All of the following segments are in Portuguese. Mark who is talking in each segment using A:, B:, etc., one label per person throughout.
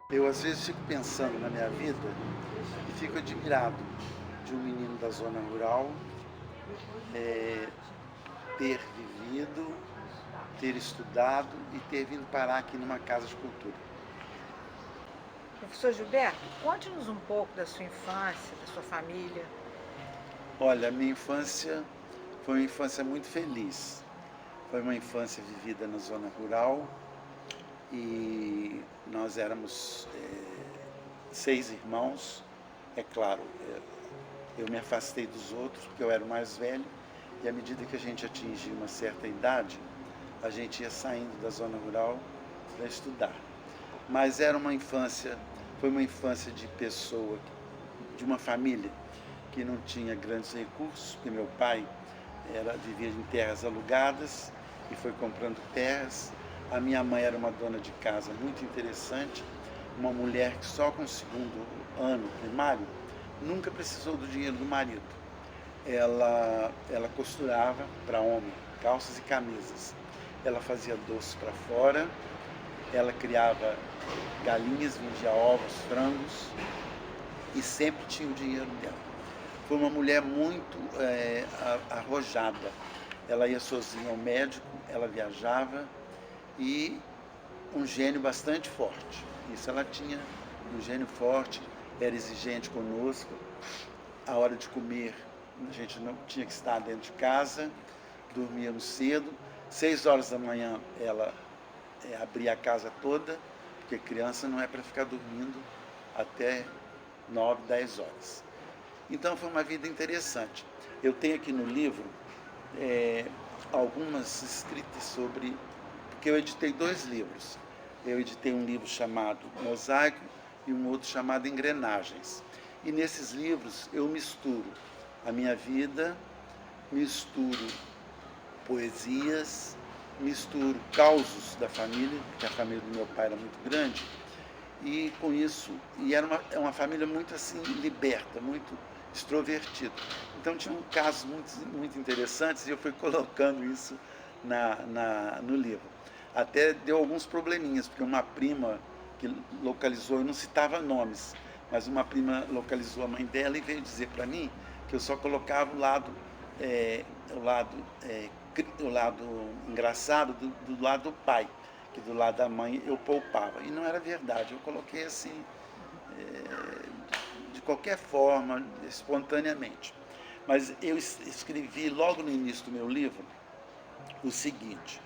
A: Eu às vezes fico pensando na minha vida e fico admirado de um menino da zona rural ter vivido, ter estudado e ter vindo parar aqui numa casa de cultura.
B: Professor Gilberto, conte-nos um pouco da sua infância, da sua família.
A: Olha, a minha infância foi uma infância muito feliz. Foi uma infância vivida na zona rural e nós éramos 6 irmãos. É claro, eu me afastei dos outros porque eu era o mais velho e à medida que a gente atingia uma certa idade, a gente ia saindo da zona rural para estudar. Mas era uma infância, foi uma infância de pessoa, de uma família que não tinha grandes recursos, porque meu pai vivia em terras alugadas e foi comprando terras. A minha mãe era uma dona de casa muito interessante, uma mulher que só com o segundo ano primário nunca precisou do dinheiro do marido. Ela costurava para homem calças e camisas. Ela fazia doces para fora, ela criava galinhas, vendia ovos, frangos e sempre tinha o dinheiro dela. Foi uma mulher muito arrojada. Ela ia sozinha ao médico, ela viajava e um gênio bastante forte. Isso ela tinha, um gênio forte, era exigente conosco. A hora de comer, a gente não tinha que estar dentro de casa, dormíamos cedo. 6 horas da manhã ela abria a casa toda, porque criança não é para ficar dormindo até 9, 10 horas. Então foi uma vida interessante. Eu tenho aqui no livro é, algumas escritas sobre. Porque eu editei 2 livros. Eu editei um livro chamado Mosaico e um outro chamado Engrenagens. E nesses livros eu misturo a minha vida, misturo poesias, misturo causos da família, porque a família do meu pai era muito grande, e com isso, é uma família muito assim, liberta, muito extrovertida. Então tinham casos muito interessantes e eu fui colocando isso no livro. Até deu alguns probleminhas, porque uma prima que localizou, eu não citava nomes, mas uma prima localizou a mãe dela e veio dizer para mim que eu só colocava é, o lado, é, o lado engraçado do lado do pai, que do lado da mãe eu poupava. E não era verdade, eu coloquei assim, de qualquer forma, espontaneamente. Mas eu escrevi logo no início do meu livro o seguinte: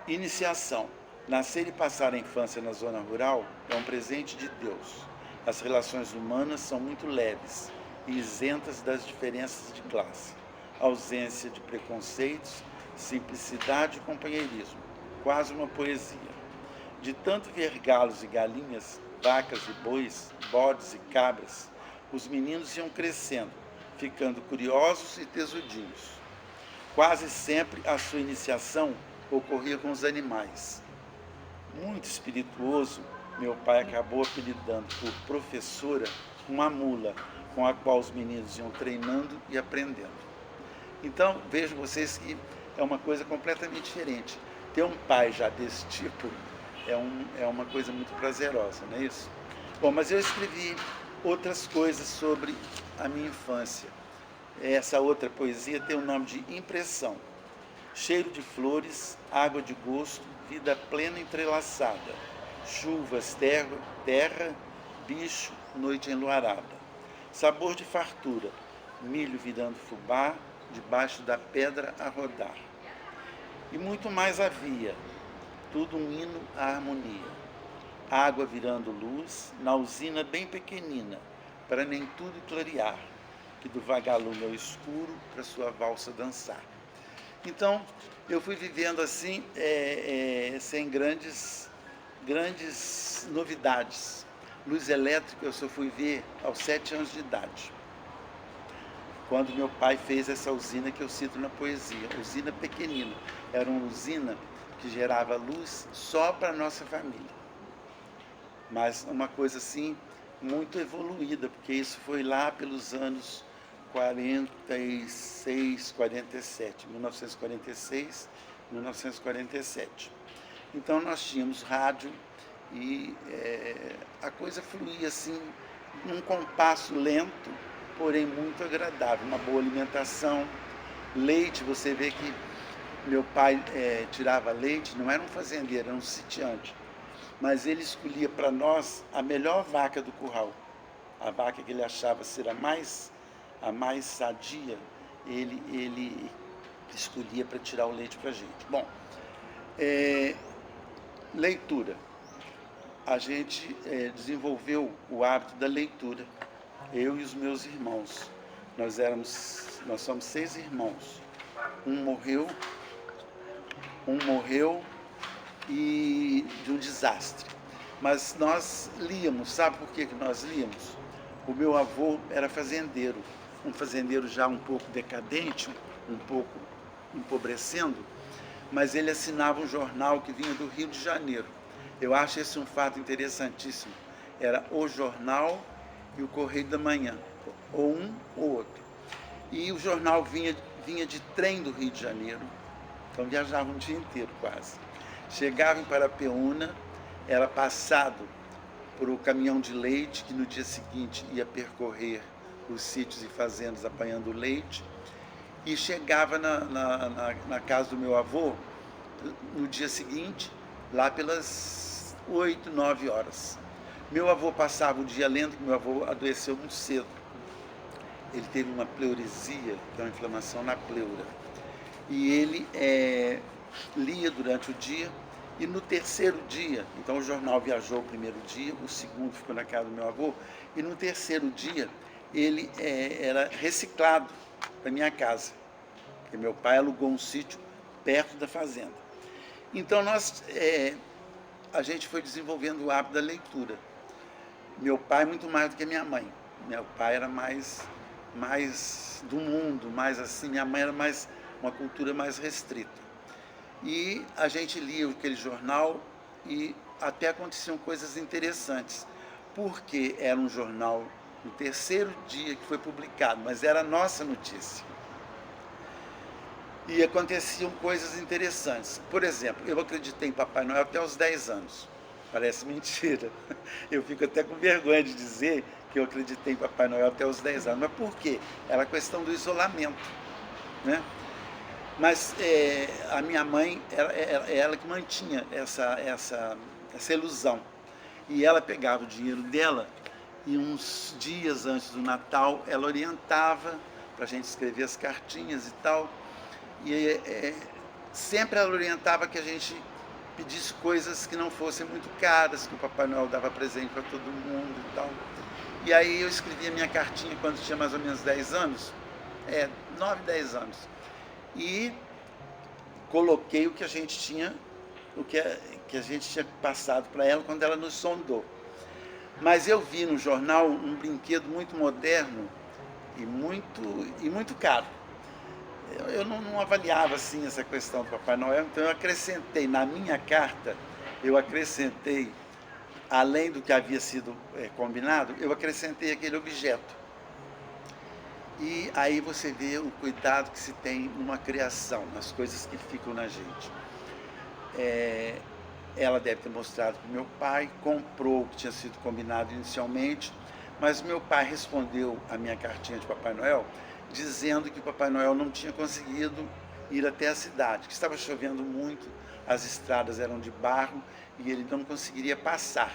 A: iniciação. Nascer e passar a infância na zona rural é um presente de Deus. As relações humanas são muito leves e isentas das diferenças de classe. Ausência de preconceitos, simplicidade e companheirismo. Quase uma poesia. De tanto ver galos e galinhas, vacas e bois, bodes e cabras, os meninos iam crescendo, ficando curiosos e tesudinhos. Quase sempre a sua iniciação ocorria com os animais. Muito espirituoso, meu pai acabou apelidando por professora uma mula com a qual os meninos iam treinando e aprendendo. Então, vejam vocês que é uma coisa completamente diferente. Ter um pai já desse tipo é uma coisa muito prazerosa, não é isso? Bom, mas eu escrevi outras coisas sobre a minha infância. Essa outra poesia tem o nome de Impressão. Cheiro de flores, água de gosto, vida plena entrelaçada. Chuvas, terra, bicho, noite enluarada. Sabor de fartura, milho virando fubá, debaixo da pedra a rodar. E muito mais havia, tudo um hino à harmonia. Água virando luz, na usina bem pequenina, para nem tudo clarear, que do vagalume ao escuro, para sua valsa dançar. Então, eu fui vivendo assim, sem grandes novidades. Luz elétrica eu só fui ver aos 7 anos de idade, quando meu pai fez essa usina que eu cito na poesia, usina pequenina. Era uma usina que gerava luz só para a nossa família. Mas uma coisa assim, muito evoluída, porque isso foi lá pelos anos 46, 47, 1946, 1947. Então nós tínhamos rádio E a coisa fluía assim, num compasso lento, porém muito agradável. Uma boa alimentação, leite, você vê que meu pai tirava leite, não era um fazendeiro, era um sitiante. Mas ele escolhia para nós a melhor vaca do curral. A vaca que ele achava ser a mais sadia, ele escolhia para tirar o leite para a gente. Bom, leitura. A gente desenvolveu o hábito da leitura, eu e os meus irmãos. Nós somos 6 irmãos. Um morreu e de um desastre. Mas nós líamos, sabe por que nós líamos? O meu avô era fazendeiro, um fazendeiro já um pouco decadente, um pouco empobrecendo, mas ele assinava um jornal que vinha do Rio de Janeiro. Eu acho esse um fato interessantíssimo. Era o Jornal e o Correio da Manhã, ou um ou outro. E o jornal vinha de trem do Rio de Janeiro, então viajava um dia inteiro quase. Chegava em Parapeúna, era passado por um caminhão de leite, que no dia seguinte ia percorrer os sítios e fazendas apanhando leite, e chegava na casa do meu avô no dia seguinte, lá pelas 8, 9 horas. Meu avô passava o dia lendo, que meu avô adoeceu muito cedo. Ele teve uma pleuresia, que é uma inflamação na pleura. E ele lia durante o dia, e no terceiro dia, então o jornal viajou o primeiro dia, o segundo ficou na casa do meu avô, e no terceiro dia ele era reciclado para minha casa, porque meu pai alugou um sítio perto da fazenda. Então a gente foi desenvolvendo o hábito da leitura. Meu pai muito mais do que minha mãe. Meu pai era mais do mundo, mais assim, minha mãe era mais uma cultura mais restrita. E a gente lia aquele jornal e até aconteciam coisas interessantes, porque era um jornal no terceiro dia que foi publicado, mas era a nossa notícia. E aconteciam coisas interessantes. Por exemplo, eu acreditei em Papai Noel até os 10 anos. Parece mentira. Eu fico até com vergonha de dizer que eu acreditei em Papai Noel até os 10 anos. Mas por quê? Era a questão do isolamento, né? Mas a minha mãe, ela que mantinha essa ilusão. E ela pegava o dinheiro dela e uns dias antes do Natal, ela orientava para a gente escrever as cartinhas e tal. E sempre ela orientava que a gente pedisse coisas que não fossem muito caras, que o Papai Noel dava presente para todo mundo e tal. E aí eu escrevi a minha cartinha quando tinha mais ou menos 10 anos, 9, 10 anos. E coloquei o que a gente tinha, que a gente tinha passado para ela quando ela nos sondou. Mas eu vi no jornal um brinquedo muito moderno e muito caro. Eu não avaliava assim essa questão do Papai Noel, então eu acrescentei na minha carta, além do que havia sido combinado, eu acrescentei aquele objeto. E aí você vê o cuidado que se tem numa criação, nas coisas que ficam na gente. Ela deve ter mostrado para o meu pai, comprou o que tinha sido combinado inicialmente, mas meu pai respondeu a minha cartinha de Papai Noel, dizendo que o Papai Noel não tinha conseguido ir até a cidade, que estava chovendo muito, as estradas eram de barro e ele não conseguiria passar.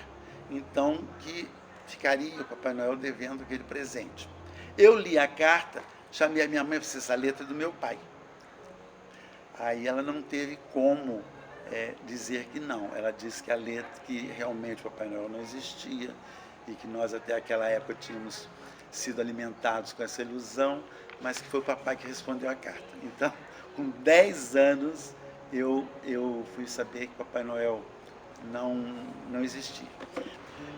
A: Então, que ficaria o Papai Noel devendo aquele presente. Eu li a carta, chamei a minha mãe para essa letra do meu pai. Aí ela não teve como dizer que não. Ela disse que a letra, que realmente o Papai Noel não existia e que nós até aquela época tínhamos sido alimentados com essa ilusão, mas que foi o papai que respondeu a carta. Então, com 10 anos, eu fui saber que Papai Noel não existia.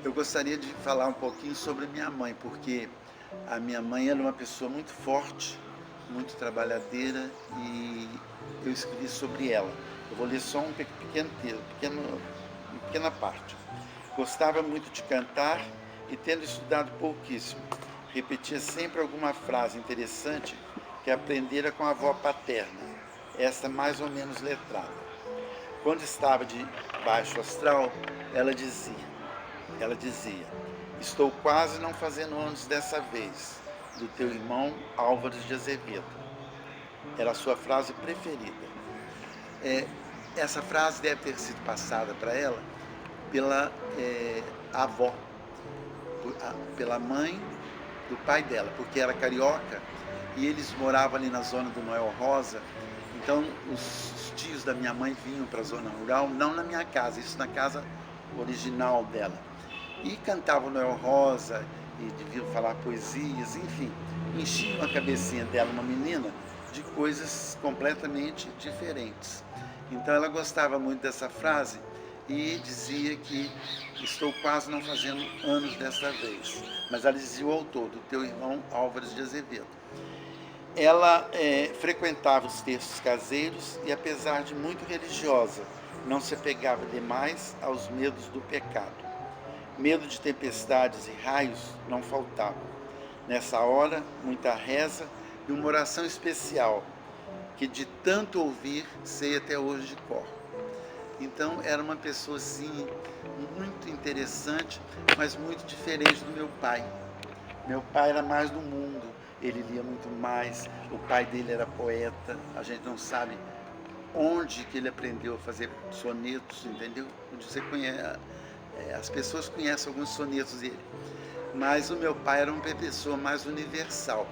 A: Eu gostaria de falar um pouquinho sobre minha mãe, porque a minha mãe era uma pessoa muito forte, muito trabalhadeira, e eu escrevi sobre ela. Eu vou ler só uma pequena parte. Gostava muito de cantar e, tendo estudado pouquíssimo, repetia sempre alguma frase interessante que aprendera com a avó paterna, esta mais ou menos letrada. Quando estava de baixo astral, ela dizia, ela dizia, estou quase não fazendo anos dessa vez, do teu irmão Álvares de Azevedo. Era a sua frase preferida. Essa frase deve ter sido passada para ela pela avó, pela mãe do pai dela, porque era carioca e eles moravam ali na zona do Noel Rosa. Então os tios da minha mãe vinham para a zona rural, não na minha casa, isso na casa original dela. E cantavam Noel Rosa e deviam falar poesias, enfim, enchiam a cabecinha dela, uma menina, de coisas completamente diferentes. Então ela gostava muito dessa frase e dizia que estou quase não fazendo anos desta vez. Mas ela dizia o autor, do teu irmão Álvares de Azevedo. Ela frequentava os textos caseiros e, apesar de muito religiosa, não se apegava demais aos medos do pecado. Medo de tempestades e raios não faltava. Nessa hora, muita reza e uma oração especial, que de tanto ouvir, sei até hoje de cor. Então, era uma pessoa, assim, muito interessante, mas muito diferente do meu pai. Meu pai era mais do mundo, ele lia muito mais, o pai dele era poeta, a gente não sabe onde que ele aprendeu a fazer sonetos, entendeu? Onde você conhece, as pessoas conhecem alguns sonetos dele, mas o meu pai era uma pessoa mais universal.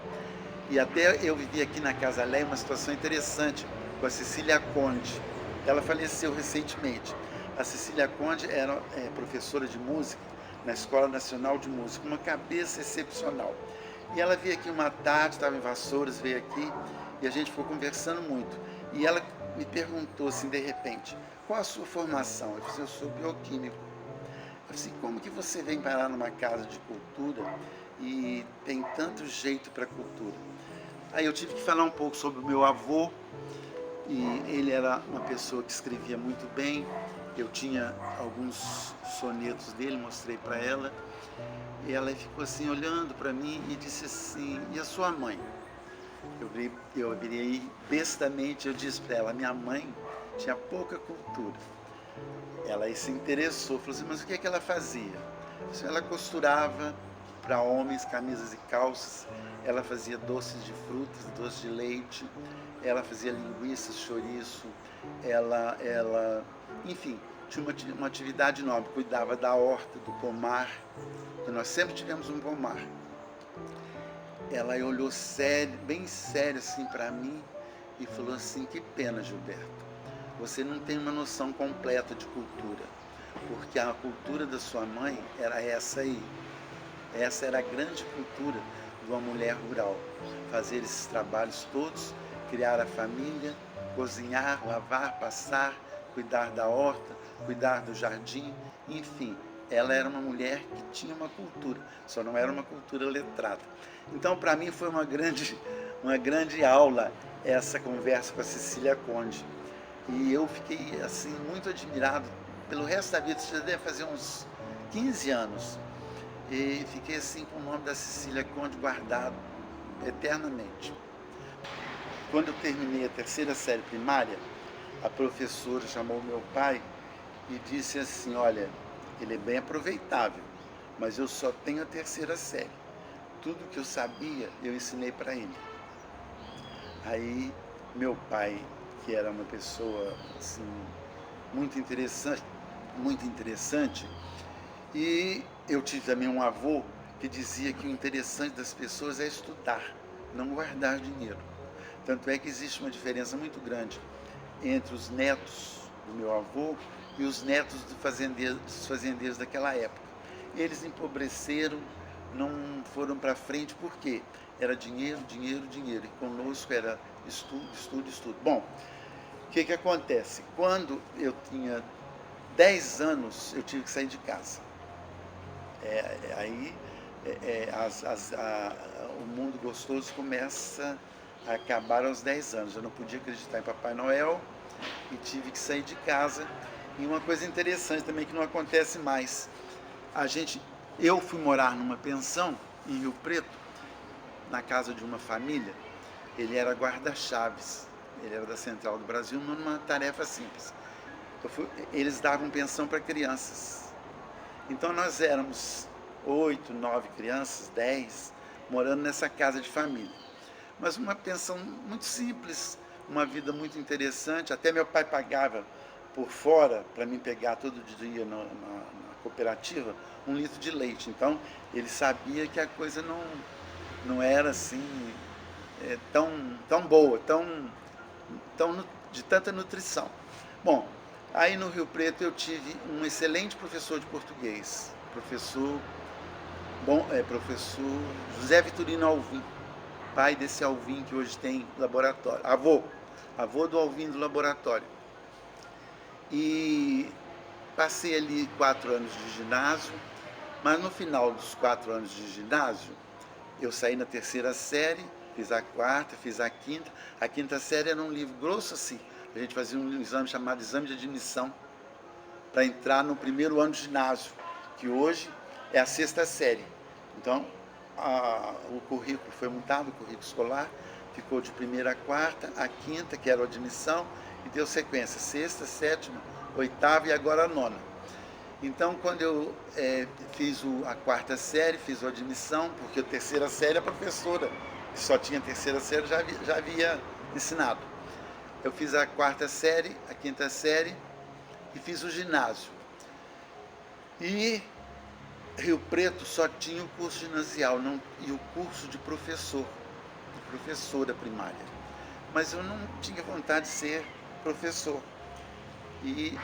A: E até eu vivi aqui na Casa Leia uma situação interessante com a Cecília Conde. Ela faleceu recentemente. A Cecília Conde era professora de música na Escola Nacional de Música, uma cabeça excepcional. E ela veio aqui uma tarde, estava em Vassouras, veio aqui e a gente ficou conversando muito. E ela me perguntou assim, de repente, qual a sua formação? Eu disse, eu sou bioquímico. Eu disse, como que você vem parar numa casa de cultura e tem tanto jeito para cultura? Aí eu tive que falar um pouco sobre o meu avô, e ele era uma pessoa que escrevia muito bem. Eu tinha alguns sonetos dele, mostrei para ela, e ela ficou assim olhando para mim e disse assim, e a sua mãe? Eu virei bestamente, eu disse para ela, minha mãe tinha pouca cultura. Ela se interessou, falou assim, mas o que é que ela fazia? Ela costurava para homens camisas e calças, ela fazia doces de frutas, doces de leite, ela fazia linguiças, chouriço, enfim, tinha uma atividade nobre, cuidava da horta, do pomar, que nós sempre tivemos um pomar. Ela olhou sério, bem sério assim para mim e falou assim, que pena, Gilberto, você não tem uma noção completa de cultura, porque a cultura da sua mãe era essa aí. Essa era a grande cultura de uma mulher rural, fazer esses trabalhos todos, criar a família, cozinhar, lavar, passar, cuidar da horta, cuidar do jardim, enfim, ela era uma mulher que tinha uma cultura, só não era uma cultura letrada. Então, para mim, foi uma grande aula essa conversa com a Cecília Conde. E eu fiquei assim muito admirado pelo resto da vida, isso já deve fazer uns 15 anos. E fiquei assim com o nome da Cecília Conde guardado eternamente. Quando eu terminei a terceira série primária, a professora chamou meu pai e disse assim, olha, ele é bem aproveitável, mas eu só tenho a terceira série. Tudo que eu sabia, eu ensinei para ele. Aí, meu pai, que era uma pessoa assim, muito interessante, e eu tive também um avô que dizia que o interessante das pessoas é estudar, não guardar dinheiro. Tanto é que existe uma diferença muito grande entre os netos do meu avô e os netos dos fazendeiros daquela época. Eles empobreceram, não foram para frente, porque era dinheiro, dinheiro, dinheiro. E conosco era estudo, estudo, estudo. Bom, o que acontece? Quando eu tinha 10 anos, eu tive que sair de casa. O mundo gostoso começa a acabar aos 10 anos. Eu não podia acreditar em Papai Noel e tive que sair de casa. E uma coisa interessante também que não acontece mais. Eu fui morar numa pensão em Rio Preto, na casa de uma família. Ele era guarda-chaves, ele era da Central do Brasil, numa tarefa simples. Eles davam pensão para crianças. Então nós éramos 8, 9 crianças, 10, morando nessa casa de família. Mas uma pensão muito simples, uma vida muito interessante. Até meu pai pagava por fora para mim pegar todo dia na cooperativa 1 litro de leite. Então ele sabia que a coisa não era assim tão boa, de tanta nutrição. Bom, aí no Rio Preto eu tive um excelente professor de português, professor José Vitorino Alvim, pai desse Alvim que hoje tem laboratório, avô do Alvim do laboratório. E passei ali 4 anos de ginásio, mas no final dos 4 anos de ginásio, eu saí na 3ª série, fiz a 4ª, fiz a 5ª. A 5ª série era um livro grosso assim. A gente fazia um exame chamado exame de admissão para entrar no 1º ano de ginásio, que hoje é a 6ª série. Então, o currículo foi mudado, o currículo escolar, ficou de 1ª a 4ª, a 5ª, que era a admissão, e deu sequência, 6ª, 7ª, 8ª e agora a 9ª. Então, quando eu fiz a 4ª série, fiz a admissão, porque a 3ª série, a professora, que só tinha a 3ª série, já havia ensinado. Eu fiz a 4ª série, a 5ª série e fiz o ginásio. E Rio Preto só tinha o curso ginasial e o curso de professora primária. Mas eu não tinha vontade de ser professor. E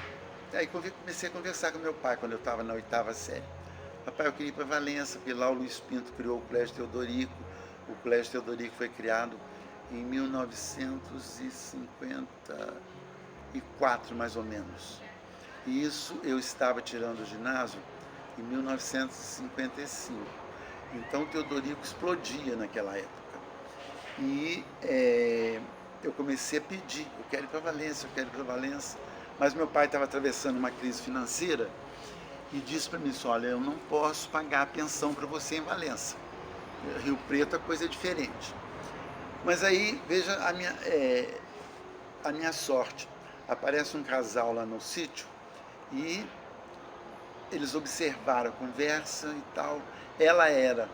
A: aí comecei a conversar com meu pai quando eu estava na 8ª série. Papai, eu queria ir para Valença, porque lá o Luiz Pinto criou o Colégio Teodorico. O Colégio Teodorico foi criado em 1954, mais ou menos. E isso eu estava tirando o ginásio em 1955. Então o Teodorico explodia naquela época. E eu comecei a pedir, eu quero ir para Valença, eu quero ir para Valença. Mas meu pai estava atravessando uma crise financeira e disse para mim, olha, eu não posso pagar a pensão para você em Valença. Rio Preto a coisa é diferente. Mas aí, veja a minha sorte. Aparece um casal lá no sítio e eles observaram a conversa e tal. Ela era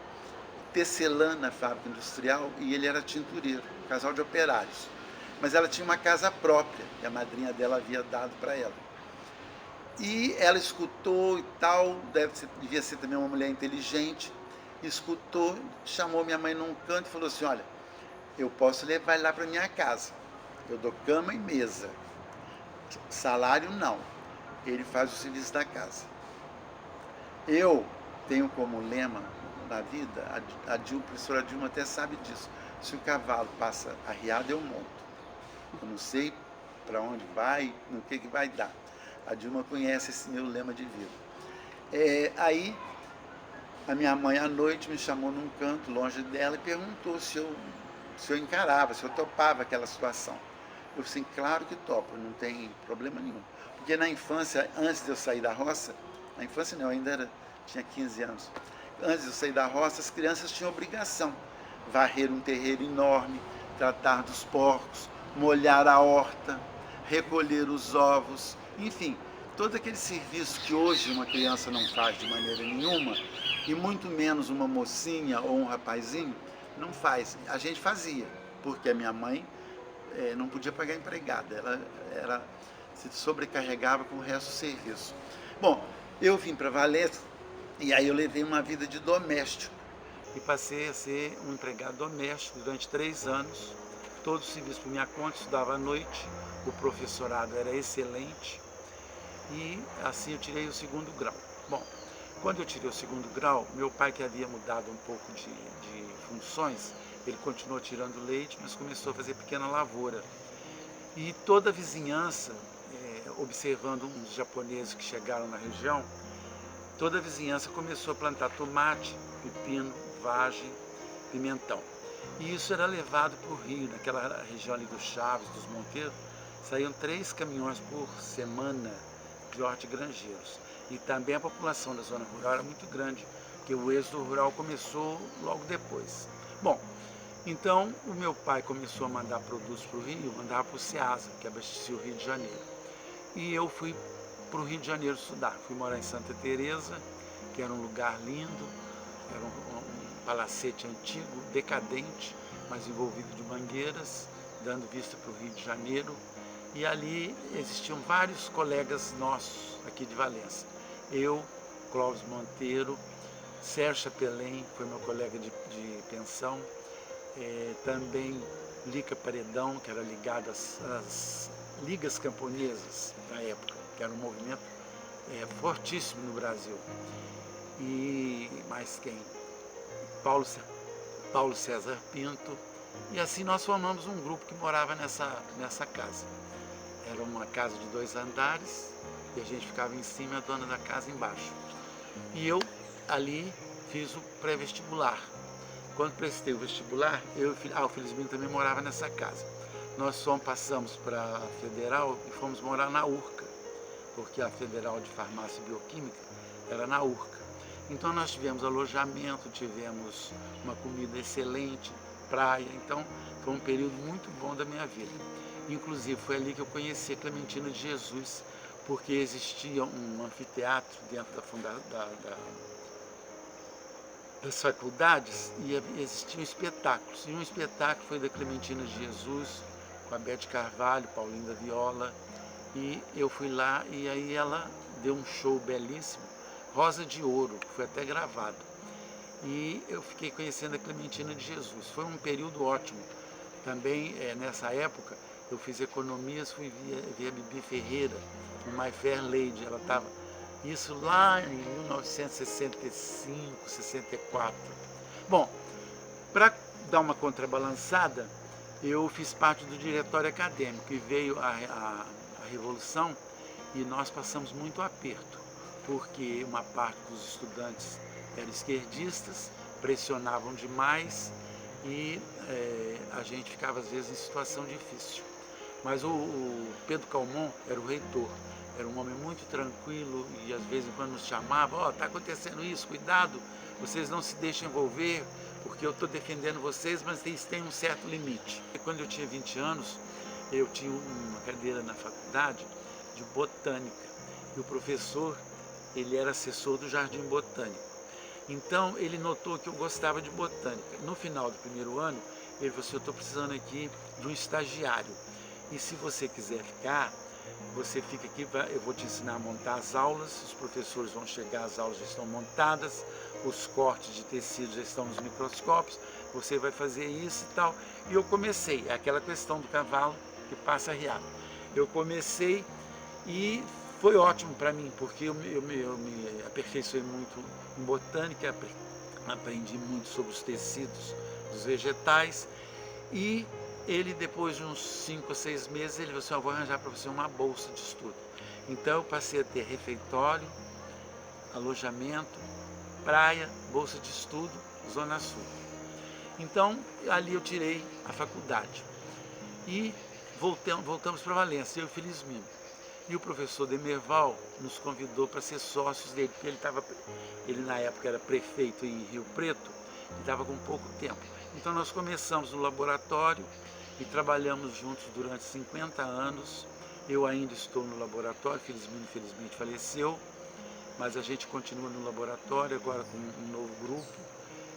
A: tecelã na fábrica industrial e ele era tintureiro, um casal de operários. Mas ela tinha uma casa própria, que a madrinha dela havia dado para ela. E ela escutou e tal, devia ser também uma mulher inteligente, escutou, chamou minha mãe num canto e falou assim, olha, eu posso levar ele lá para minha casa, eu dou cama e mesa, salário não, ele faz o serviço da casa. Eu tenho como lema na vida, a professora Dilma até sabe disso, se o cavalo passa arriado, eu monto. Eu não sei para onde vai, no que vai dar. A Dilma conhece esse meu lema de vida. Aí, a minha mãe, à noite, me chamou num canto, longe dela, e perguntou se eu encarava, se eu topava aquela situação. Eu falei assim, claro que topo, não tem problema nenhum. Porque na infância, antes de eu sair da roça, na infância não, eu ainda tinha 15 anos, antes de eu sair da roça, as crianças tinham obrigação. Varrer um terreiro enorme, tratar dos porcos, molhar a horta, recolher os ovos, enfim, todo aquele serviço que hoje uma criança não faz de maneira nenhuma, e muito menos uma mocinha ou um rapazinho, não faz. A gente fazia, porque a minha mãe não podia pagar empregada, ela se sobrecarregava com o resto do serviço. Bom, eu vim para Valença e aí eu levei uma vida de doméstico e passei a ser um empregado doméstico durante 3 anos, todo o serviço por minha conta, estudava à noite, o professorado era excelente e assim eu tirei o 2º grau. Bom, quando eu tirei o 2º grau, meu pai, que havia mudado um pouco de funções, ele continuou tirando leite, mas começou a fazer pequena lavoura. E toda a vizinhança, observando uns japoneses que chegaram na região, toda a vizinhança começou a plantar tomate, pepino, vagem, pimentão. E isso era levado para o Rio, naquela região ali do Chaves, dos Monteiros, saíam 3 caminhões por semana de hortigranjeiros. E também a população da zona rural era muito grande, porque o êxodo rural começou logo depois. Bom, então o meu pai começou a mandar produtos para o Rio, mandava para o Ceasa, que abastecia o Rio de Janeiro. E eu fui para o Rio de Janeiro estudar, fui morar em Santa Teresa que era um lugar lindo, era um palacete antigo, decadente, mas envolvido de mangueiras, dando vista para o Rio de Janeiro. E ali existiam vários colegas nossos aqui de Valença. Eu, Clóvis Monteiro, Sérgio Chapelin, foi meu colega de pensão, também Lica Paredão, que era ligado às ligas camponesas da época, que era um movimento fortíssimo no Brasil. E mais quem? Paulo César Pinto. E assim nós formamos um grupo que morava nessa casa. Era uma casa de 2 andares e a gente ficava em cima e a dona da casa embaixo. E eu ali fiz o pré-vestibular. Quando prestei o vestibular, o Felizmino também morava nessa casa. Nós passamos para a Federal e fomos morar na Urca, porque a Federal de Farmácia e Bioquímica era na Urca. Então nós tivemos alojamento, tivemos uma comida excelente, praia, então foi um período muito bom da minha vida. Inclusive foi ali que eu conheci a Clementina de Jesus, porque existia um anfiteatro dentro das faculdades e existiam espetáculos. E um espetáculo foi da Clementina de Jesus, com a Bete Carvalho, Paulinho da Viola, e eu fui lá e aí ela deu um show belíssimo, Rosa de Ouro, que foi até gravado. E eu fiquei conhecendo a Clementina de Jesus. Foi um período ótimo. Também, nessa época, eu fiz economias, fui ver a Bibi Ferreira, no My Fair Lady. Ela estava, isso lá em 1965, 64. Bom, para dar uma contrabalançada, eu fiz parte do diretório acadêmico e veio a Revolução e nós passamos muito aperto, porque uma parte dos estudantes eram esquerdistas, pressionavam demais e a gente ficava às vezes em situação difícil. Mas o Pedro Calmon era o reitor, era um homem muito tranquilo e às vezes quando nos chamava, está acontecendo isso, cuidado, vocês não se deixem envolver, porque eu estou defendendo vocês, mas isso tem um certo limite. E quando eu tinha 20 anos, eu tinha uma cadeira na faculdade de botânica e o professor, ele era assessor do Jardim Botânico. Então ele notou que eu gostava de botânica. No final do primeiro ano, ele falou assim, eu estou precisando aqui de um estagiário. E se você quiser ficar, você fica aqui, eu vou te ensinar a montar as aulas, os professores vão chegar, as aulas já estão montadas, os cortes de tecido já estão nos microscópios, você vai fazer isso e tal. E eu comecei, é aquela questão do cavalo que passa riado. Eu comecei e foi ótimo para mim, porque eu me aperfeiçoei muito em botânica, aprendi muito sobre os tecidos dos vegetais e ele, depois de uns 5 ou 6 meses, ele falou assim, eu vou arranjar para você uma bolsa de estudo. Então eu passei a ter refeitório, alojamento, praia, bolsa de estudo, Zona Sul. Então ali eu tirei a faculdade e voltamos para Valença, eu e o Felizmino. E o professor Demerval nos convidou para ser sócios dele, porque ele na época era prefeito em Rio Preto e estava com pouco tempo. Então nós começamos no laboratório e trabalhamos juntos durante 50 anos. Eu ainda estou no laboratório, Felizmino infelizmente faleceu, mas a gente continua no laboratório agora com um novo grupo.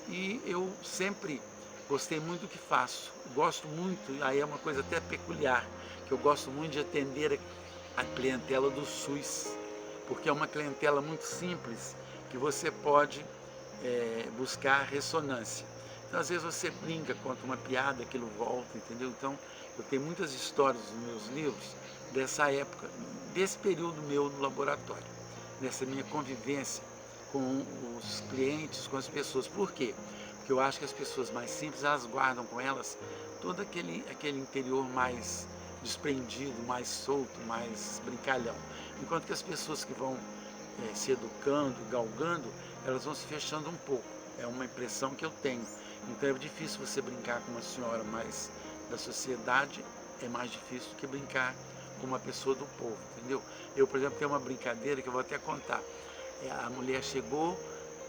A: E eu sempre gostei muito do que faço. Gosto muito, aí é uma coisa até peculiar, que eu gosto muito de atender a clientela do SUS, porque é uma clientela muito simples, que você pode buscar ressonância. Então, às vezes você brinca, conta uma piada, aquilo volta, entendeu? Então, eu tenho muitas histórias nos meus livros dessa época, desse período meu no laboratório, dessa minha convivência com os clientes, com as pessoas. Por quê? Porque eu acho que as pessoas mais simples, elas guardam com elas todo aquele interior mais desprendido, mais solto, mais brincalhão. Enquanto que as pessoas que vão se educando, galgando, elas vão se fechando um pouco. É uma impressão que eu tenho. Então é difícil você brincar com uma senhora mais da sociedade, é mais difícil do que brincar com uma pessoa do povo, entendeu? Eu, por exemplo, tenho uma brincadeira que eu vou até contar. A mulher chegou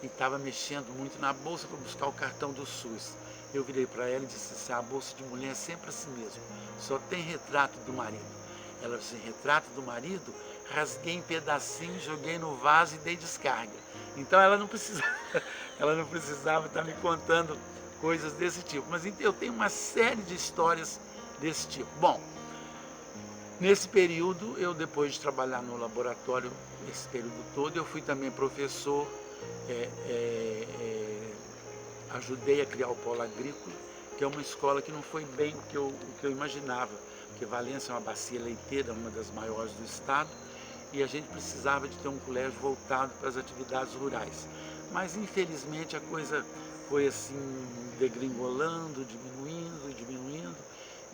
A: e estava mexendo muito na bolsa para buscar o cartão do SUS. Eu virei para ela e disse assim, a bolsa de mulher é sempre assim mesmo, só tem retrato do marido. Ela disse, retrato do marido? Rasguei em pedacinhos, joguei no vaso e dei descarga.
C: Então ela não precisava estar me contando coisas desse tipo. Mas eu tenho uma série de histórias desse tipo. Bom, nesse período, eu depois de trabalhar no laboratório, esse período todo, eu fui também professor, ajudei a criar o Polo Agrícola, que é uma escola que não foi bem o que eu imaginava, porque Valença é uma bacia leiteira, uma das maiores do estado, e a gente precisava de ter um colégio voltado para as atividades rurais. Mas, infelizmente, a coisa foi assim, degringolando, diminuindo,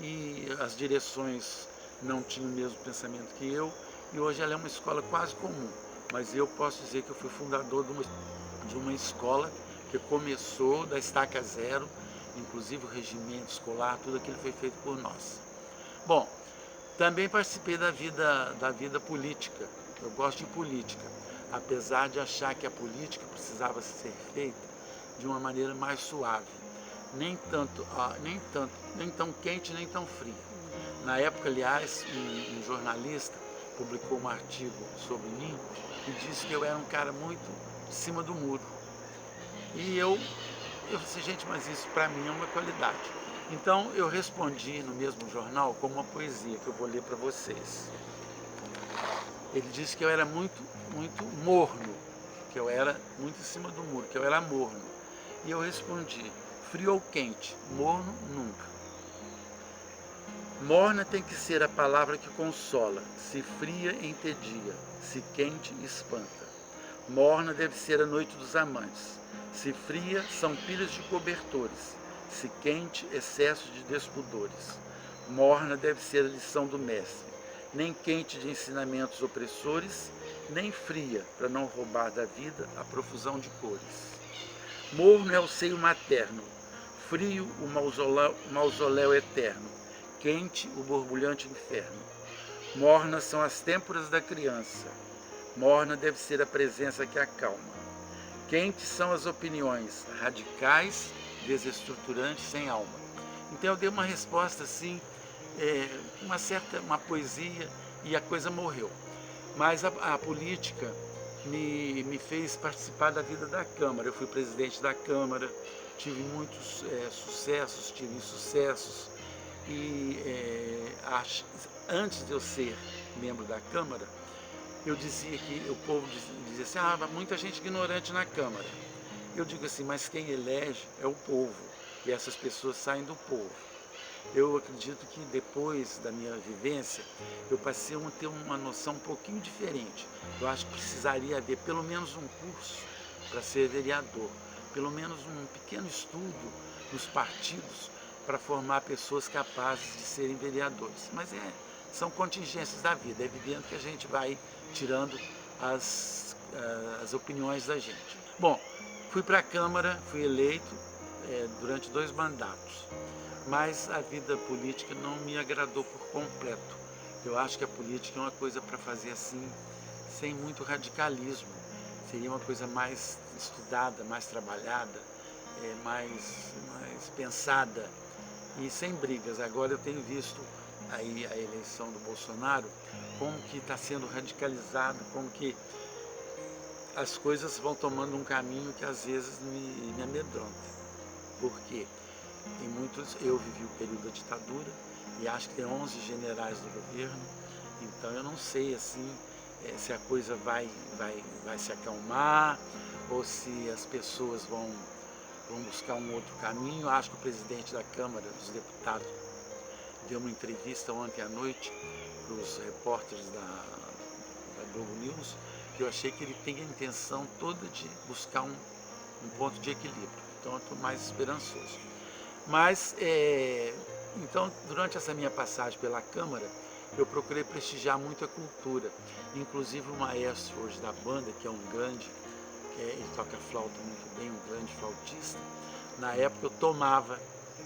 C: e as direções não tinham o mesmo pensamento que eu, e hoje ela é uma escola quase comum. Mas eu posso dizer que eu fui fundador de uma escola que começou da estaca zero, inclusive o regimento escolar, tudo aquilo foi feito por nós. Bom, também participei da vida política. Eu gosto de política, apesar de achar que a política precisava ser feita de uma maneira mais suave, nem tão quente, nem tão fria. Na época, aliás, um jornalista publicou um artigo sobre mim e disse que eu era um cara muito de cima do muro. E eu disse, gente, mas isso para mim é uma qualidade. Então eu respondi no mesmo jornal com uma poesia que eu vou ler para vocês. Ele disse que eu era muito morno, que eu era muito em cima do muro, que eu era morno. E eu respondi, frio ou quente, morno nunca. Morna tem que ser a palavra que consola, se fria entedia, se quente espanta. Morna deve ser a noite dos amantes, se fria são pilhas de cobertores, se quente excesso de despudores. Morna deve ser a lição do mestre, nem quente de ensinamentos opressores, nem fria para não roubar da vida a profusão de cores. Morno é o seio materno, frio o mausoléu eterno, quente o borbulhante inferno. Mornas são as têmporas da criança, morna deve ser a presença que acalma. Quentes são as opiniões, radicais, desestruturantes, sem alma. Então eu dei uma resposta assim, uma poesia, e a coisa morreu. Mas a política me fez participar da vida da Câmara. Eu fui presidente da Câmara, tive muitos sucessos, tive insucessos. E antes de eu ser membro da Câmara, eu dizia que o povo dizia assim, muita gente ignorante na Câmara. Eu digo assim, mas quem elege é o povo, e essas pessoas saem do povo. Eu acredito que depois da minha vivência, eu passei a ter uma noção um pouquinho diferente. Eu acho que precisaria haver pelo menos um curso para ser vereador, pelo menos um pequeno estudo nos partidos para formar pessoas capazes de serem vereadores. Mas são contingências da vida, é evidente que a gente vai tirando as opiniões da gente. Bom, fui para a Câmara, fui eleito durante 2 mandatos, mas a vida política não me agradou por completo. Eu acho que a política é uma coisa para fazer assim, sem muito radicalismo. Seria uma coisa mais estudada, mais trabalhada, mais pensada e sem brigas. Agora eu tenho visto aí a eleição do Bolsonaro, como que está sendo radicalizado, como que as coisas vão tomando um caminho que às vezes me amedronta. Por quê? Tem muitos, eu vivi o período da ditadura e acho que tem 11 generais do governo, então eu não sei assim se a coisa vai se acalmar ou se as pessoas vão buscar um outro caminho. Acho que o presidente da Câmara dos Deputados deu uma entrevista ontem à noite para os repórteres da Globo News, que eu achei que ele tem a intenção toda de buscar um ponto de equilíbrio. Então eu estou mais esperançoso. Mas, então, durante essa minha passagem pela Câmara, eu procurei prestigiar muito a cultura. Inclusive o maestro hoje da banda, que é um grande, ele toca flauta muito bem, um grande flautista. Na época eu tomava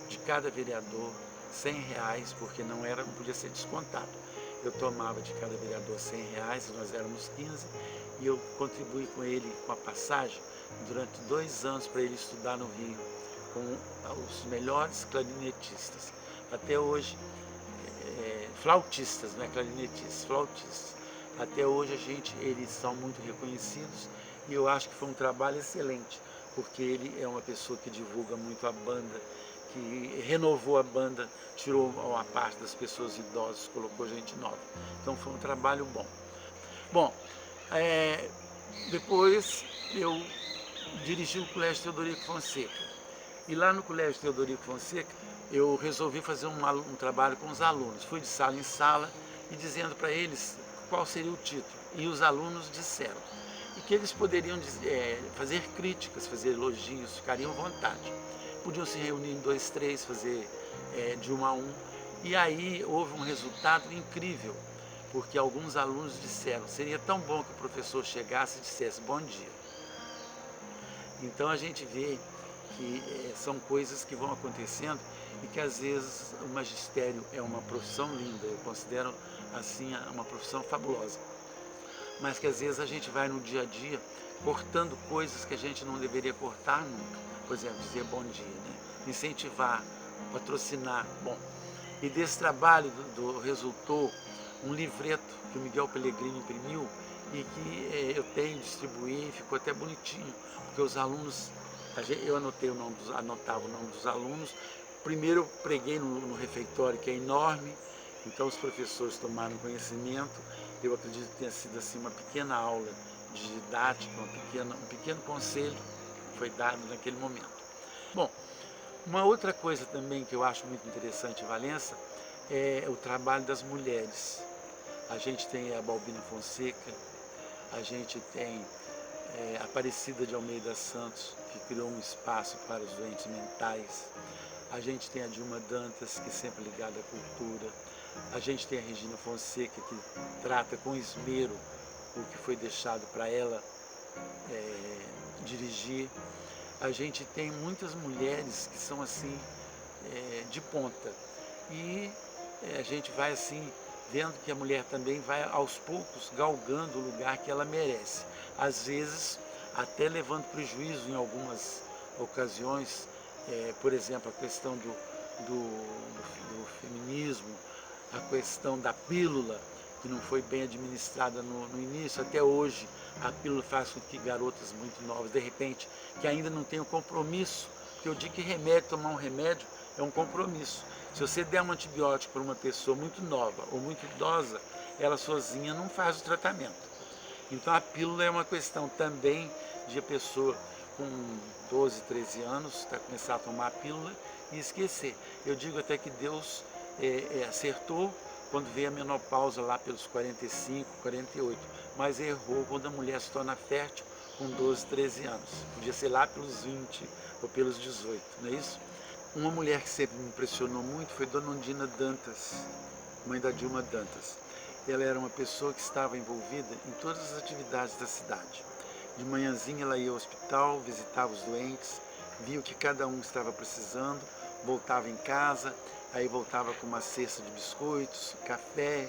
C: de cada vereador R$100, porque não podia ser descontado. Eu tomava de cada vereador R$100, nós éramos 15, e eu contribuí com ele com a passagem durante 2 anos para ele estudar no Rio, com os melhores clarinetistas. Até hoje, flautistas, não é clarinetistas, flautistas. Até hoje eles são muito reconhecidos e eu acho que foi um trabalho excelente, porque ele é uma pessoa que divulga muito a banda, que renovou a banda, tirou uma parte das pessoas idosas, colocou gente nova. Então foi um trabalho bom. Bom, depois eu dirigi o Colégio Teodorico Fonseca. E lá no Colégio Teodorico Fonseca, eu resolvi fazer um trabalho com os alunos. Fui de sala em sala e dizendo para eles qual seria o título. E os alunos disseram. E que eles poderiam fazer críticas, fazer elogios, ficariam à vontade. Podiam se reunir em 2, 3, fazer de 1 a 1. E aí houve um resultado incrível, porque alguns alunos disseram, seria tão bom que o professor chegasse e dissesse bom dia. Então a gente vê que são coisas que vão acontecendo e que às vezes o magistério é uma profissão linda, eu considero assim uma profissão fabulosa, mas que às vezes a gente vai no dia a dia cortando coisas que a gente não deveria cortar nunca. Por exemplo, dizer bom dia, né? Incentivar, patrocinar. Bom, e desse trabalho resultou um livreto que o Miguel Pellegrini imprimiu e que eu tenho, distribuí, ficou até bonitinho, porque os alunos, eu anotava o nome dos alunos. Primeiro eu preguei no refeitório, que é enorme, então os professores tomaram conhecimento. Eu acredito que tenha sido assim uma pequena aula de didática, um pequeno conselho que foi dado naquele momento. Bom, uma outra coisa também que eu acho muito interessante em Valença é o trabalho das mulheres. A gente tem a Balbina Fonseca, a gente tem a Aparecida de Almeida Santos, que criou um espaço para os doentes mentais. A gente tem a Dilma Dantas, que é sempre ligada à cultura. A gente tem a Regina Fonseca, que trata com esmero o que foi deixado para ela dirigir. A gente tem muitas mulheres que são assim, de ponta. E a gente vai assim, vendo que a mulher também vai aos poucos galgando o lugar que ela merece. Às vezes até levando prejuízo em algumas ocasiões, por exemplo, a questão do feminismo, a questão da pílula, que não foi bem administrada no início. Até hoje a pílula faz com que garotas muito novas, de repente, que ainda não têm o compromisso, porque eu digo que remédio, tomar um remédio é um compromisso. Se você der um antibiótico para uma pessoa muito nova ou muito idosa, ela sozinha não faz o tratamento. Então a pílula é uma questão também de a pessoa com 12, 13 anos começar a tomar a pílula e esquecer. Eu digo até que Deus acertou quando veio a menopausa lá pelos 45, 48, mas errou quando a mulher se torna fértil com 12, 13 anos. Podia ser lá pelos 20 ou pelos 18, não é isso? Uma mulher que sempre me impressionou muito foi Dona Undina Dantas, mãe da Dilma Dantas. Ela era uma pessoa que estava envolvida em todas as atividades da cidade. De manhãzinha ela ia ao hospital, visitava os doentes, via o que cada um estava precisando, voltava em casa, aí voltava com uma cesta de biscoitos, café,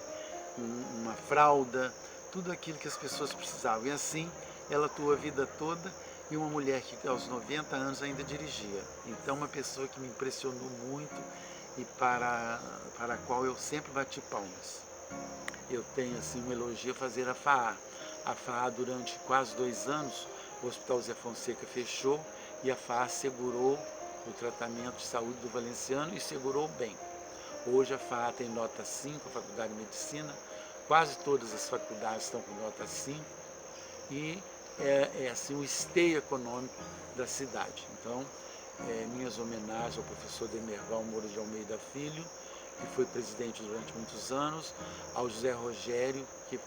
C: uma fralda, tudo aquilo que as pessoas precisavam. E assim ela atuou a vida toda, e uma mulher que aos 90 anos ainda dirigia. Então uma pessoa que me impressionou muito e para a qual eu sempre bati palmas. Eu tenho assim um elogio a fazer à FAA. A FAA, durante quase 2 anos, o Hospital Zé Fonseca fechou e a FAA segurou o tratamento de saúde do valenciano e segurou bem. Hoje a FAA tem nota 5, a Faculdade de Medicina, quase todas as faculdades estão com nota 5 e é assim o esteio econômico da cidade. Então, minhas homenagens ao professor Demerval Moura de Almeida Filho, que foi presidente durante muitos anos, ao José Rogério, que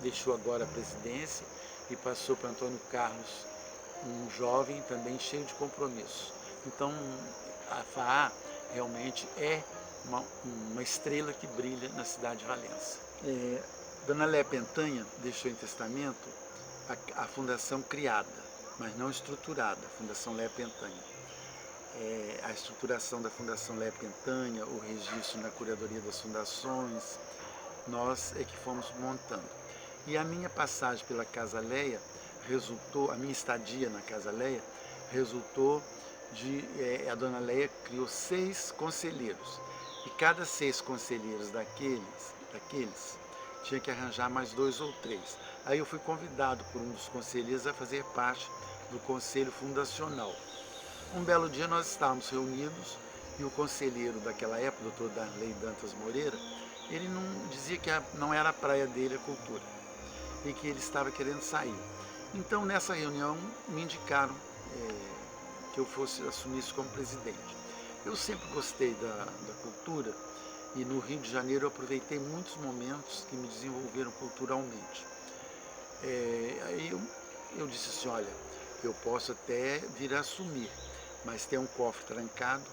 C: deixou agora a presidência, e passou para Antônio Carlos, um jovem também cheio de compromisso. Então, a FAA realmente é uma estrela que brilha na cidade de Valença. Dona Léa Pentanha deixou em testamento a fundação criada, mas não estruturada, a Fundação Léa Pentanha. A estruturação da Fundação Léa Pentanha, o registro na Curadoria das Fundações, nós é que fomos montando. E a minha passagem pela Casa Léa resultou, a minha estadia na Casa Léa resultou a Dona Léa criou 6 conselheiros, e cada 6 conselheiros daqueles tinha que arranjar mais 2 ou 3. Aí eu fui convidado por um dos conselheiros a fazer parte do conselho fundacional. Um belo dia nós estávamos reunidos e o conselheiro daquela época, o doutor Darley Dantas Moreira, ele não dizia que não era a praia dele a cultura e que ele estava querendo sair. Então, nessa reunião, me indicaram que eu assumisse como presidente. Eu sempre gostei da cultura e no Rio de Janeiro eu aproveitei muitos momentos que me desenvolveram culturalmente. Aí eu disse assim, olha, eu posso até vir a assumir, mas tem um cofre trancado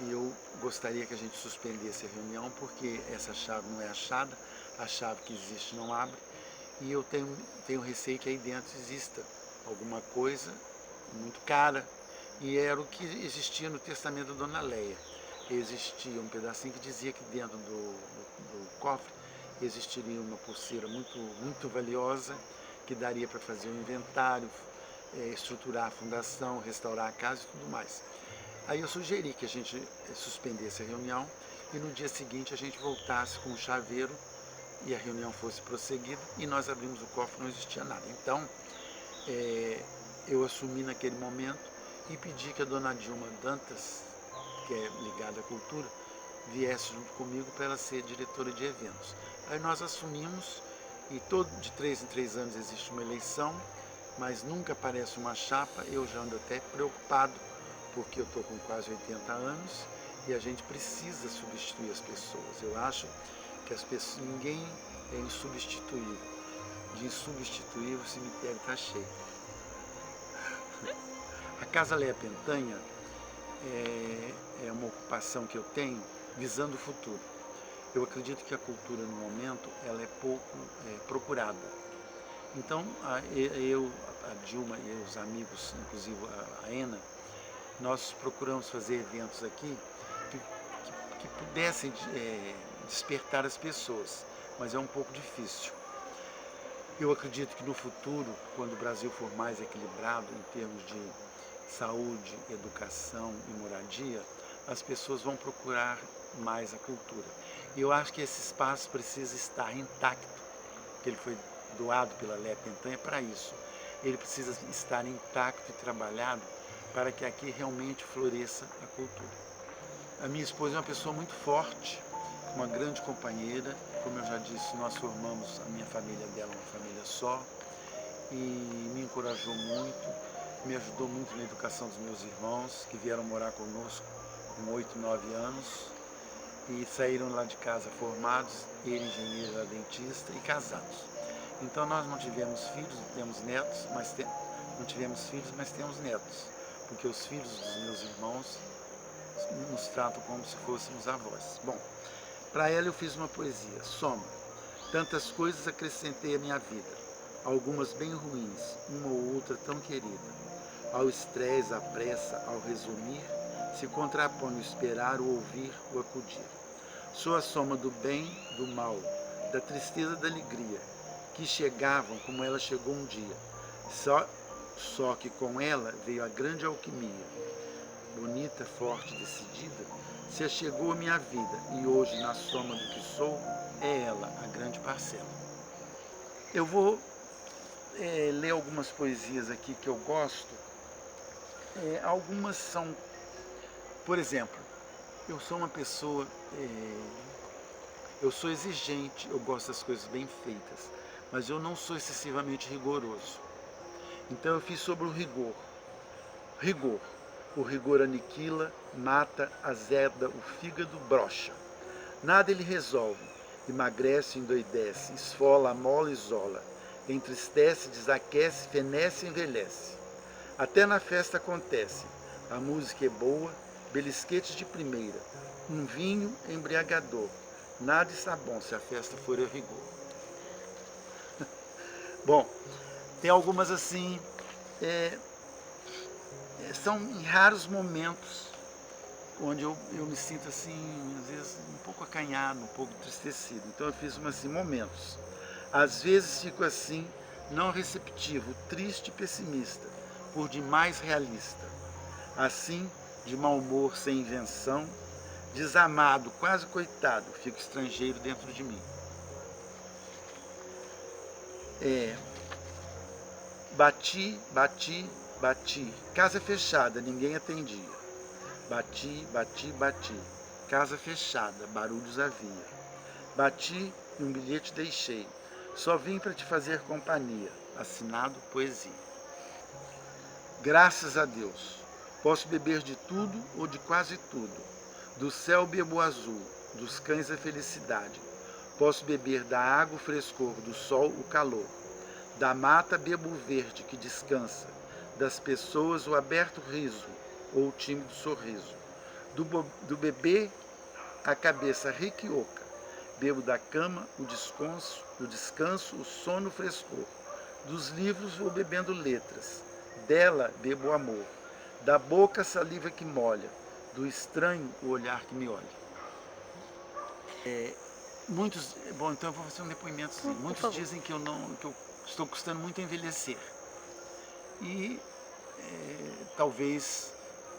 C: e eu gostaria que a gente suspendesse a reunião porque essa chave não é achada, a chave que existe não abre e eu tenho receio que aí dentro exista alguma coisa muito cara. E era o que existia no testamento da Dona Leia. Existia um pedacinho que dizia que dentro do cofre existiria uma pulseira muito valiosa que daria para fazer um inventário, estruturar a fundação, restaurar a casa e tudo mais. Aí eu sugeri que a gente suspendesse a reunião e no dia seguinte a gente voltasse com o chaveiro e a reunião fosse prosseguida e nós abrimos o cofre, não existia nada. Então, eu assumi naquele momento e pedi que a dona Dilma Dantas, que é ligada à cultura, viesse junto comigo para ela ser diretora de eventos. Aí nós assumimos e de 3 em 3 anos existe uma eleição, mas nunca aparece uma chapa. Eu já ando até preocupado porque eu estou com quase 80 anos e a gente precisa substituir as pessoas. Eu acho que ninguém é insubstituível. De insubstituível o cemitério está cheio. A Casa Léa Pentanha é uma ocupação que eu tenho visando o futuro. Eu acredito que a cultura no momento ela é pouco procurada. Então eu, a Dilma e os amigos, inclusive a Ena, nós procuramos fazer eventos aqui que pudessem despertar as pessoas, mas é um pouco difícil. Eu acredito que no futuro, quando o Brasil for mais equilibrado em termos de saúde, educação e moradia, as pessoas vão procurar mais a cultura. E eu acho que esse espaço precisa estar intacto, que ele foi doado pela Léa Pentanha para isso. Ele precisa estar intacto e trabalhado para que aqui realmente floresça a cultura. A minha esposa é uma pessoa muito forte, uma grande companheira. Como eu já disse, nós formamos a minha família dela, uma família só, e me encorajou muito, me ajudou muito na educação dos meus irmãos, que vieram morar conosco com 8, 9 anos, e saíram lá de casa formados, ele engenheiro, ela dentista, e casados. Então nós não tivemos filhos, temos netos, não tivemos filhos, mas temos netos, porque os filhos dos meus irmãos nos tratam como se fôssemos avós. Bom, para ela eu fiz uma poesia, Soma. Tantas coisas acrescentei à minha vida, algumas bem ruins, uma ou outra tão querida. Ao estresse, à pressa, ao resumir, se contrapõe o esperar, o ouvir, o acudir. Sou a soma do bem, do mal, da tristeza, da alegria, que chegavam como ela chegou um dia. Só que com ela veio a grande alquimia. Bonita, forte, decidida, se achegou a minha vida e hoje, na soma do que sou, é ela a grande parcela. Eu vou ler algumas poesias aqui que eu gosto. Algumas são, por exemplo, eu sou uma pessoa, eu sou exigente, eu gosto das coisas bem feitas, mas eu não sou excessivamente rigoroso. Então eu fiz sobre o rigor. Rigor. O rigor aniquila, mata, azeda, o fígado brocha. Nada ele resolve, emagrece, endoidece, esfola, amola, isola, entristece, desaquece, fenece, envelhece. Até na festa acontece, a música é boa, belisquetes de primeira, um vinho embriagador, nada está bom se a festa for a rigor. Bom, tem algumas assim, são em raros momentos onde eu me sinto assim, às vezes um pouco acanhado, um pouco entristecido. Então eu fiz assim, momentos. Às vezes fico assim, não receptivo, triste e pessimista, por demais realista. Assim, de mau humor, sem invenção, desamado, quase coitado, fico estrangeiro dentro de mim. Bati, bati, bati. Casa fechada, ninguém atendia. Bati, bati, bati. Casa fechada, barulhos havia. Bati e um bilhete deixei. Só vim para te fazer companhia. Assinado Poesia. Graças a Deus. Posso beber de tudo ou de quase tudo. Do céu bebo o azul, dos cães a felicidade. Posso beber da água o frescor, do sol o calor. Da mata bebo o verde que descansa, das pessoas o aberto riso ou o tímido sorriso. Do bebê a cabeça rica e oca, bebo da cama o descanso, o sono, o frescor. Dos livros vou bebendo letras, dela bebo o amor. Da boca a saliva que molha, do estranho o olhar que me olha. Bom, então eu vou fazer um depoimento assim. Muitos dizem que eu estou custando muito a envelhecer. E talvez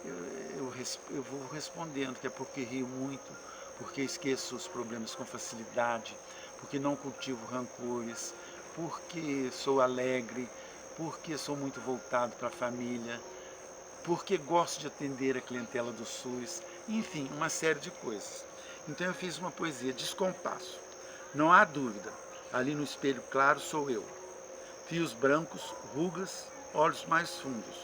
C: eu vou respondendo que é porque rio muito, porque esqueço os problemas com facilidade, porque não cultivo rancores, porque sou alegre, porque sou muito voltado para a família, porque gosto de atender a clientela do SUS, enfim, uma série de coisas. Então eu fiz uma poesia, Descompasso. Não há dúvida, ali no espelho claro sou eu. Fios brancos, rugas, olhos mais fundos.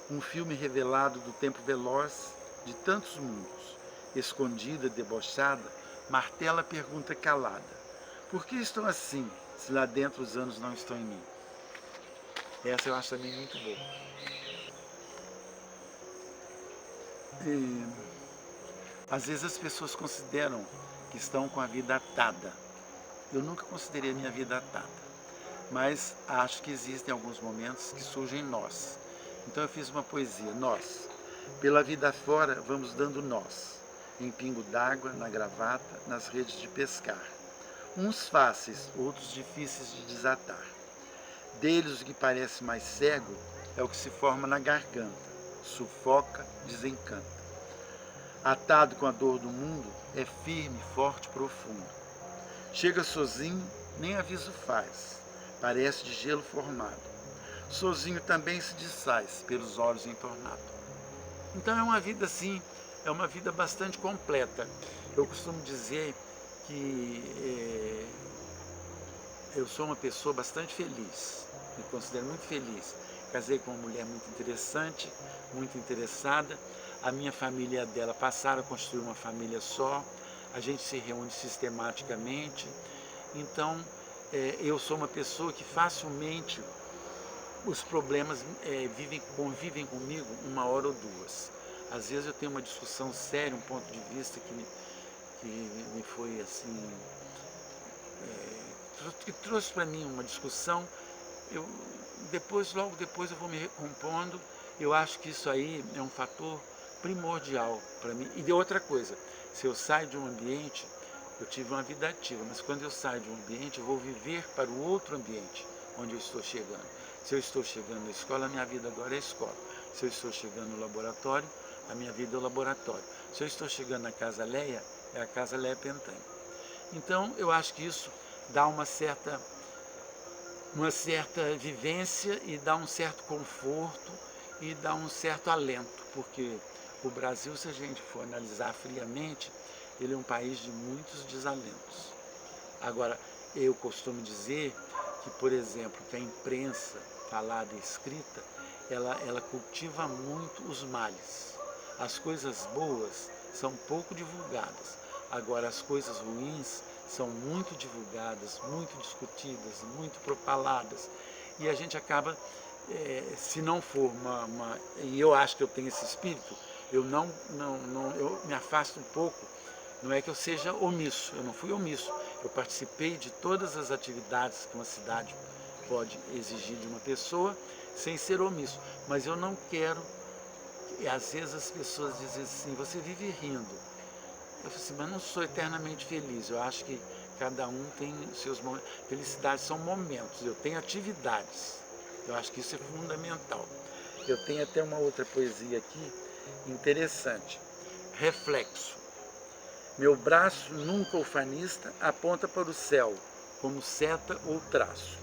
C: Um filme revelado do tempo veloz de tantos mundos. Escondida, debochada, martela a pergunta calada. Por que estão assim, se lá dentro os anos não estão em mim? Essa eu acho também muito boa. Às vezes as pessoas consideram que estão com a vida atada. Eu nunca considerei a minha vida atada, mas acho que existem alguns momentos que surgem nós. Então eu fiz uma poesia, nós. Pela vida fora vamos dando nós, em pingo d'água, na gravata, nas redes de pescar. Uns fáceis, outros difíceis de desatar. Deles o que parece mais cego é o que se forma na garganta, sufoca, desencanta. Atado com a dor do mundo, é firme, forte, profundo. Chega sozinho, nem aviso faz, parece de gelo formado. Sozinho também se desfaz, pelos olhos entornado. Então é uma vida assim, é uma vida bastante completa. Eu costumo dizer que eu sou uma pessoa bastante feliz, me considero muito feliz. Casei com uma mulher muito interessante, muito interessada. A minha família e a dela passaram a construir uma família só. A gente se reúne sistematicamente. Então, eu sou uma pessoa que facilmente os problemas convivem comigo uma hora ou duas. Às vezes eu tenho uma discussão séria, um ponto de vista que me foi assim, que trouxe para mim uma discussão. Logo depois eu vou me recompondo. Eu acho que isso aí é um fator primordial para mim. E de outra coisa, se eu saio de um ambiente, eu tive uma vida ativa, mas quando eu saio de um ambiente, eu vou viver para o outro ambiente onde eu estou chegando. Se eu estou chegando na escola, a minha vida agora é a escola. Se eu estou chegando no laboratório, a minha vida é o laboratório. Se eu estou chegando na Casa Leia, é a Casa Leia Pentanha. Então, eu acho que isso dá uma certa vivência e dá um certo conforto e dá um certo alento, porque o Brasil, se a gente for analisar friamente, ele é um país de muitos desalentos. Agora, eu costumo dizer que, por exemplo, que a imprensa falada e escrita, ela cultiva muito os males. As coisas boas são pouco divulgadas. Agora, as coisas ruins são muito divulgadas, muito discutidas, muito propaladas. E a gente acaba, se não for e eu acho que eu tenho esse espírito, eu me afasto um pouco. Não é que eu seja omisso, eu não fui omisso. Eu participei de todas as atividades que uma cidade pode exigir de uma pessoa, sem ser omisso. Mas eu não quero, às vezes as pessoas dizem assim, você vive rindo. Eu falo assim, mas não sou eternamente feliz. Eu acho que cada um tem seus momentos. Felicidade são momentos, eu tenho atividades. Eu acho que isso é fundamental. Eu tenho até uma outra poesia aqui, interessante. Reflexo. Meu braço, nunca ufanista, aponta para o céu, como seta ou traço.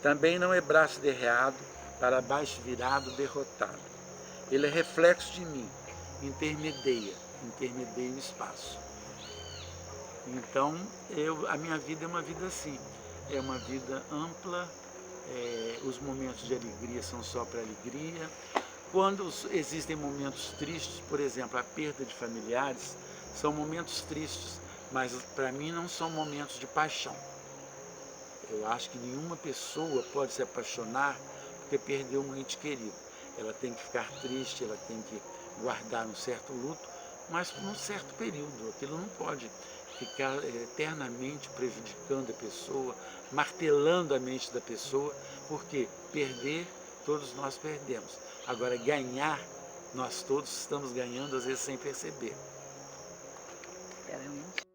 C: Também não é braço derreado, para baixo virado, derrotado. Ele é reflexo de mim, intermedia o espaço. Então, a minha vida é uma vida assim, é uma vida ampla, os momentos de alegria são só para alegria. Quando existem momentos tristes, por exemplo, a perda de familiares, são momentos tristes, mas para mim não são momentos de paixão. Eu acho que nenhuma pessoa pode se apaixonar porque perdeu um ente querido. Ela tem que ficar triste, ela tem que guardar um certo luto, mas por um certo período. Aquilo não pode ficar eternamente prejudicando a pessoa, martelando a mente da pessoa, porque perder, todos nós perdemos. Agora, ganhar, nós todos estamos ganhando, às vezes sem perceber.
B: Realmente.